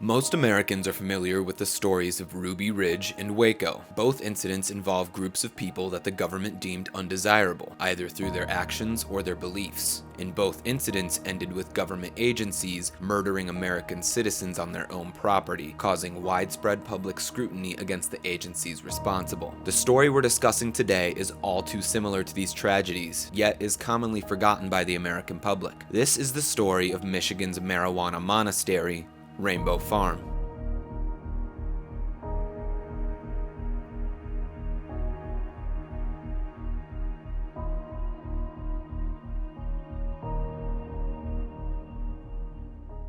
Most Americans are familiar with the stories of Ruby Ridge and Waco. Both incidents involve groups of people that the government deemed undesirable, either through their actions or their beliefs. And both incidents ended with government agencies murdering American citizens on their own property, causing widespread public scrutiny against the agencies responsible. The story we're discussing today is all too similar to these tragedies, yet is commonly forgotten by the American public. This is the story of Michigan's marijuana monastery, Rainbow Farm.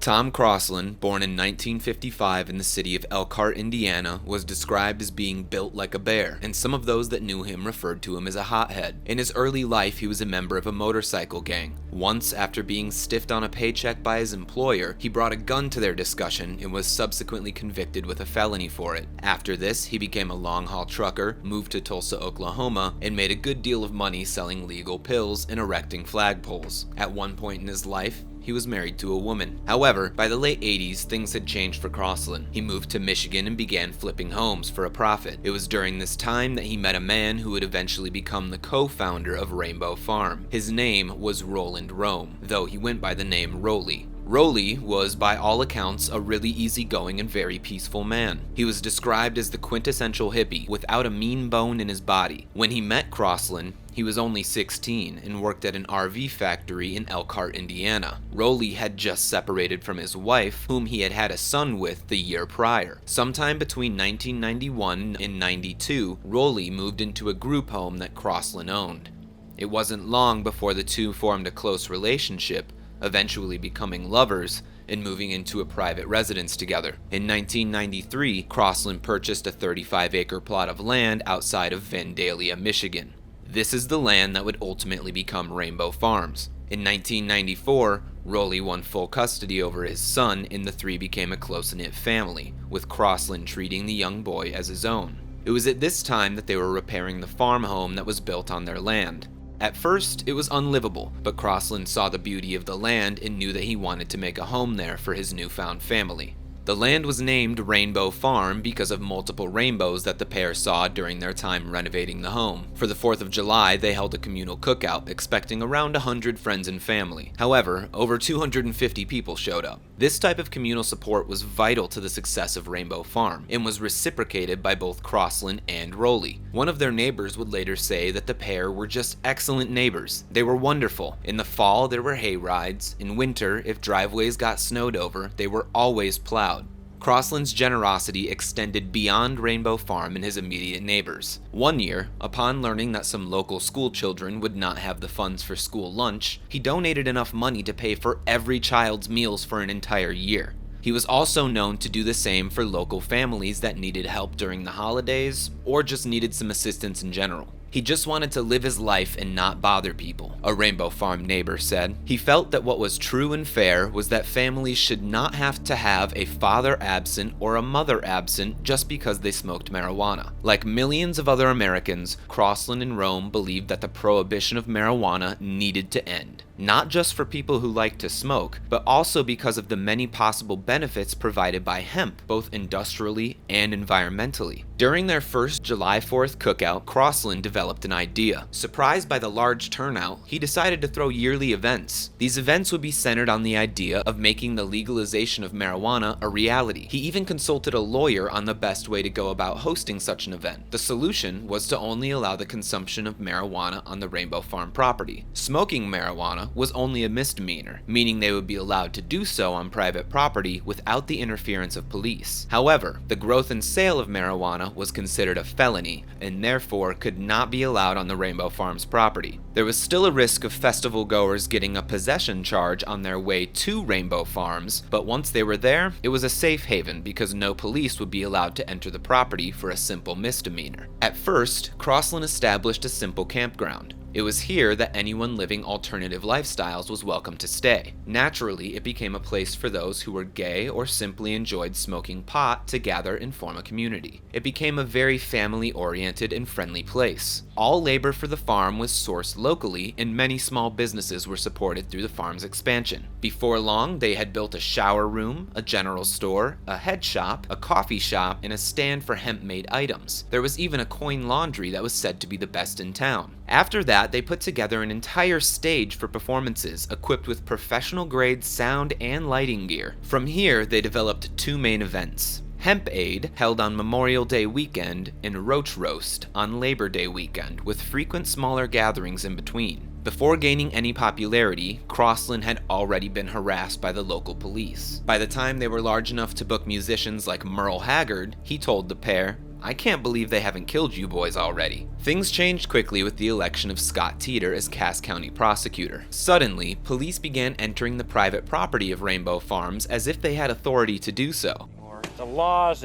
Tom Crosslin, born in 1955 in the city of Elkhart, Indiana, was described as being built like a bear, and some of those that knew him referred to him as a hothead. In his early life, he was a member of a motorcycle gang. Once, after being stiffed on a paycheck by his employer, he brought a gun to their discussion and was subsequently convicted with a felony for it. After this, he became a long-haul trucker, moved to Tulsa, Oklahoma, and made a good deal of money selling legal pills and erecting flagpoles. At one point in his life, he was married to a woman. However, by the late 80s, things had changed for Crosslin. He moved to Michigan and began flipping homes for a profit. It was during this time that he met a man who would eventually become the co-founder of Rainbow Farm. His name was Rolland Rohm, though he went by the name Rollie. Rollie was, by all accounts, a really easygoing and very peaceful man. He was described as the quintessential hippie, without a mean bone in his body. When he met Crosslin, he was only 16 and worked at an RV factory in Elkhart, Indiana. Rollie had just separated from his wife, whom he had had a son with the year prior. Sometime between 1991 and 92, Rollie moved into a group home that Crosslin owned. It wasn't long before the two formed a close relationship, eventually becoming lovers and moving into a private residence together. In 1993, Crosslin purchased a 35-acre plot of land outside of Vandalia, Michigan. This is the land that would ultimately become Rainbow Farms. In 1994, Rollie won full custody over his son, and the three became a close-knit family, with Crosslin treating the young boy as his own. It was at this time that they were repairing the farm home that was built on their land. At first, it was unlivable, but Crosslin saw the beauty of the land and knew that he wanted to make a home there for his newfound family. The land was named Rainbow Farm because of multiple rainbows that the pair saw during their time renovating the home. For the 4th of July, they held a communal cookout, expecting around 100 friends and family. However, over 250 people showed up. This type of communal support was vital to the success of Rainbow Farm, and was reciprocated by both Crosslin and Rollie. One of their neighbors would later say that the pair were just excellent neighbors. They were wonderful. In the fall, there were hay rides. In winter, if driveways got snowed over, they were always plowed. Crosslin's generosity extended beyond Rainbow Farm and his immediate neighbors. One year, upon learning that some local school children would not have the funds for school lunch, he donated enough money to pay for every child's meals for an entire year. He was also known to do the same for local families that needed help during the holidays, or just needed some assistance in general. He just wanted to live his life and not bother people, a Rainbow Farm neighbor said. He felt that what was true and fair was that families should not have to have a father absent or a mother absent just because they smoked marijuana. Like millions of other Americans, Crosslin and Rohm believed that the prohibition of marijuana needed to end. Not just for people who like to smoke, but also because of the many possible benefits provided by hemp, both industrially and environmentally. During their first July 4th cookout, Crosslin developed an idea. Surprised by the large turnout, he decided to throw yearly events. These events would be centered on the idea of making the legalization of marijuana a reality. He even consulted a lawyer on the best way to go about hosting such an event. The solution was to only allow the consumption of marijuana on the Rainbow Farm property. Smoking marijuana was only a misdemeanor, meaning they would be allowed to do so on private property without the interference of police. However, the growth and sale of marijuana was considered a felony, and therefore could not be allowed on the Rainbow Farms property. There was still a risk of festival goers getting a possession charge on their way to Rainbow Farms, but once they were there, it was a safe haven because no police would be allowed to enter the property for a simple misdemeanor. At first, Crosslin established a simple campground. It was here that anyone living alternative lifestyles was welcome to stay. Naturally, it became a place for those who were gay or simply enjoyed smoking pot to gather and form a community. It became a very family-oriented and friendly place. All labor for the farm was sourced locally, and many small businesses were supported through the farm's expansion. Before long, they had built a shower room, a general store, a head shop, a coffee shop, and a stand for hemp-made items. There was even a coin laundry that was said to be the best in town. After that, they put together an entire stage for performances, equipped with professional-grade sound and lighting gear. From here, they developed two main events: Hemp Aid, held on Memorial Day weekend, and Roach Roast on Labor Day weekend, with frequent smaller gatherings in between. Before gaining any popularity, Crosslin had already been harassed by the local police. By the time they were large enough to book musicians like Merle Haggard, he told the pair, "I can't believe they haven't killed you boys already." Things changed quickly with the election of Scott Teeter as Cass County prosecutor. Suddenly, police began entering the private property of Rainbow Farms as if they had authority to do so. The laws,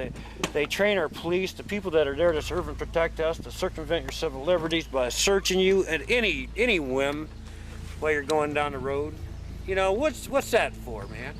they train our police, the people that are there to serve and protect us, to circumvent your civil liberties by searching you at any whim while you're going down the road. You know, what's that for, man?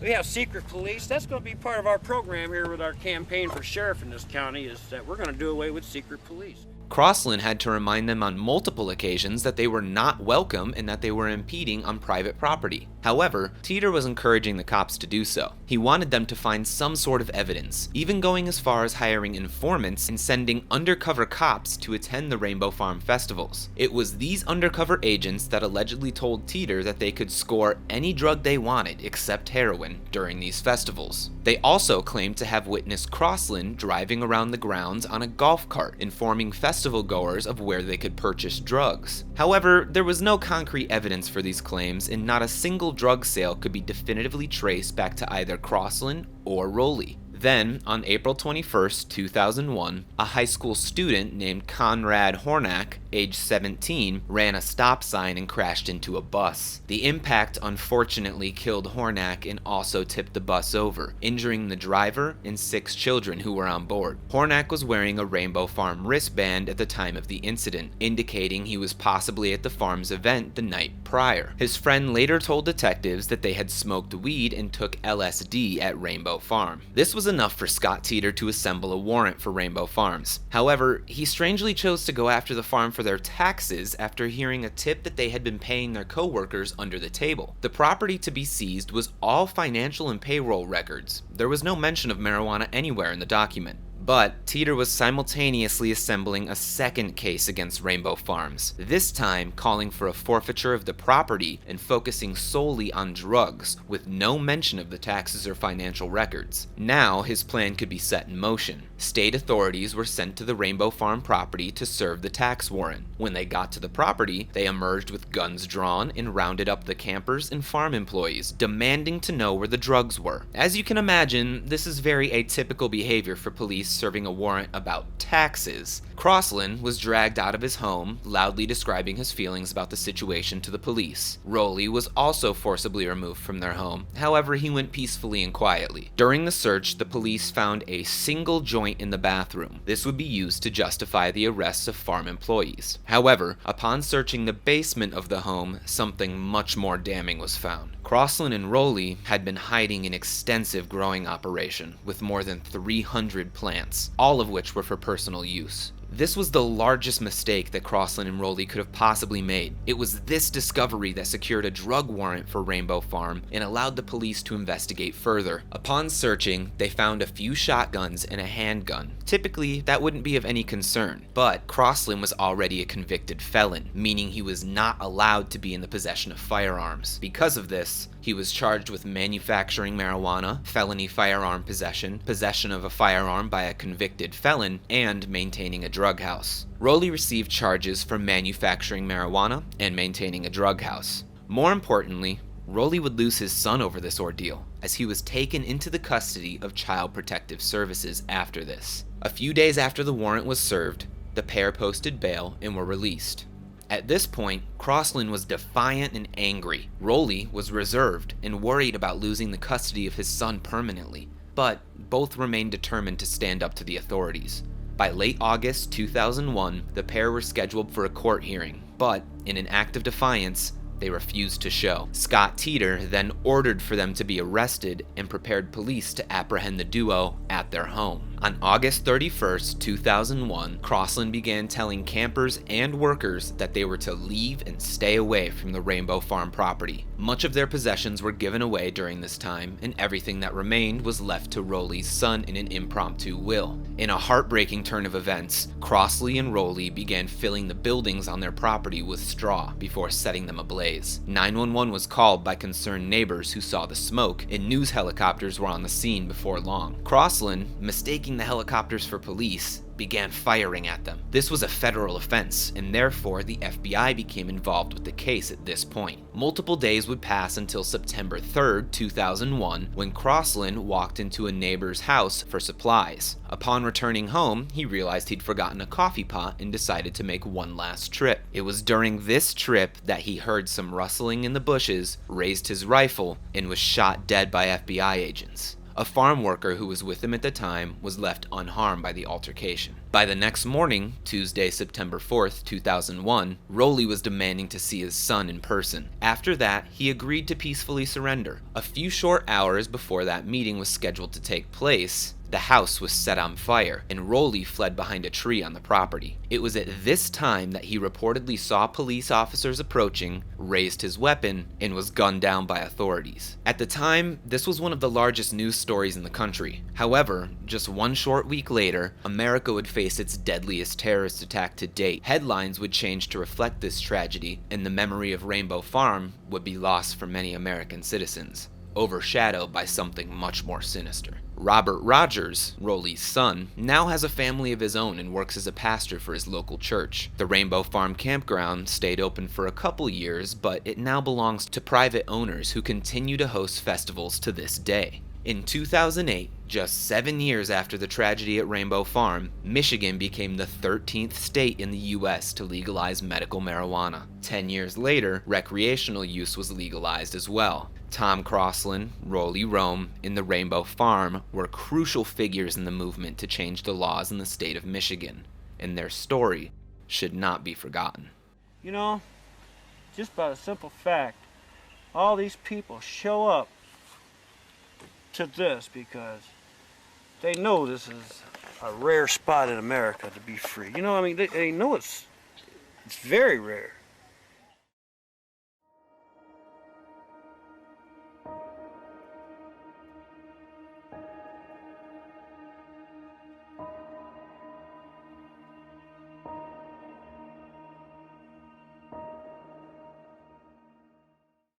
We have secret police. That's going to be part of our program here with our campaign for sheriff in this county, is that we're going to do away with secret police. Crosslin had to remind them on multiple occasions that they were not welcome and that they were impeding on private property. However, Teeter was encouraging the cops to do so. He wanted them to find some sort of evidence, even going as far as hiring informants and sending undercover cops to attend the Rainbow Farm festivals. It was these undercover agents that allegedly told Teeter that they could score any drug they wanted except heroin during these festivals. They also claimed to have witnessed Crosslin driving around the grounds on a golf cart, informing festival goers of where they could purchase drugs. However, there was no concrete evidence for these claims, and not a single drug sale could be definitively traced back to either Crosslin or Rollie. Then, on April 21st, 2001, a high school student named Conrad Hornack, age 17, ran a stop sign and crashed into a bus. The impact unfortunately killed Hornack and also tipped the bus over, injuring the driver and 6 children who were on board. Hornack was wearing a Rainbow Farm wristband at the time of the incident, indicating he was possibly at the farm's event the night prior. His friend later told detectives that they had smoked weed and took LSD at Rainbow Farm. This was enough for Scott Teeter to assemble a warrant for Rainbow Farms. However, he strangely chose to go after the farm for their taxes after hearing a tip that they had been paying their co-workers under the table. The property to be seized was all financial and payroll records. There was no mention of marijuana anywhere in the document. But Teeter was simultaneously assembling a second case against Rainbow Farms, this time calling for a forfeiture of the property and focusing solely on drugs, with no mention of the taxes or financial records. Now his plan could be set in motion. State authorities were sent to the Rainbow Farm property to serve the tax warrant. When they got to the property, they emerged with guns drawn and rounded up the campers and farm employees, demanding to know where the drugs were. As you can imagine, this is very atypical behavior for police serving a warrant about taxes. Crosslin was dragged out of his home, loudly describing his feelings about the situation to the police. Rollie was also forcibly removed from their home. However, he went peacefully and quietly. During the search, the police found a single joint in the bathroom. This would be used to justify the arrests of farm employees. However, upon searching the basement of the home, something much more damning was found. Crosslin and Rollie had been hiding an extensive growing operation with more than 300 plants, all of which were for personal use. This was the largest mistake that Crosslin and Rollie could have possibly made. It was this discovery that secured a drug warrant for Rainbow Farm and allowed the police to investigate further. Upon searching, they found a few shotguns and a handgun. Typically, that wouldn't be of any concern, but Crosslin was already a convicted felon, meaning he was not allowed to be in the possession of firearms. Because of this, he was charged with manufacturing marijuana, felony firearm possession, possession of a firearm by a convicted felon, and maintaining a drug house. Rollie received charges for manufacturing marijuana and maintaining a drug house. More importantly, Rollie would lose his son over this ordeal, as he was taken into the custody of Child Protective Services after this. A few days after the warrant was served, the pair posted bail and were released. At this point, Crosslin was defiant and angry. Rollie was reserved and worried about losing the custody of his son permanently, but both remained determined to stand up to the authorities. By late August 2001, the pair were scheduled for a court hearing, but in an act of defiance, they refused to show. Scott Teeter then ordered for them to be arrested and prepared police to apprehend the duo at their home. On August 31st, 2001, Crosslin began telling campers and workers that they were to leave and stay away from the Rainbow Farm property. Much of their possessions were given away during this time, and everything that remained was left to Rollie's son in an impromptu will. In a heartbreaking turn of events, Crosslin and Rollie began filling the buildings on their property with straw before setting them ablaze. 911 was called by concerned neighbors who saw the smoke, and news helicopters were on the scene before long. Crosslin, mistaking the helicopters for police, began firing at them. This was a federal offense, and therefore the FBI became involved with the case at this point. Multiple days would pass until September 3rd, 2001, when Crosslin walked into a neighbor's house for supplies. Upon returning home, he realized he'd forgotten a coffee pot and decided to make one last trip. It was during this trip that he heard some rustling in the bushes, raised his rifle, and was shot dead by FBI agents. A farm worker who was with him at the time was left unharmed by the altercation. By the next morning, Tuesday, September 4th, 2001, Rollie was demanding to see his son in person. After that, he agreed to peacefully surrender. A few short hours before that meeting was scheduled to take place, the house was set on fire, and Rollie fled behind a tree on the property. It was at this time that he reportedly saw police officers approaching, raised his weapon, and was gunned down by authorities. At the time, this was one of the largest news stories in the country. However, just one short week later, America would face its deadliest terrorist attack to date. Headlines would change to reflect this tragedy, and the memory of Rainbow Farm would be lost for many American citizens, overshadowed by something much more sinister. Robert Rogers, Rollie's son, now has a family of his own and works as a pastor for his local church. The Rainbow Farm campground stayed open for a couple years, but it now belongs to private owners who continue to host festivals to this day. In 2008, just 7 years after the tragedy at Rainbow Farm, Michigan became the 13th state in the U.S. to legalize medical marijuana. 10 years later, recreational use was legalized as well. Tom Crosslin, Rolland Rohm, and the Rainbow Farm were crucial figures in the movement to change the laws in the state of Michigan, and their story should not be forgotten. You know, just by a simple fact, all these people show up to this because they know this is a rare spot in America to be free. You know, I mean, they know it's very rare.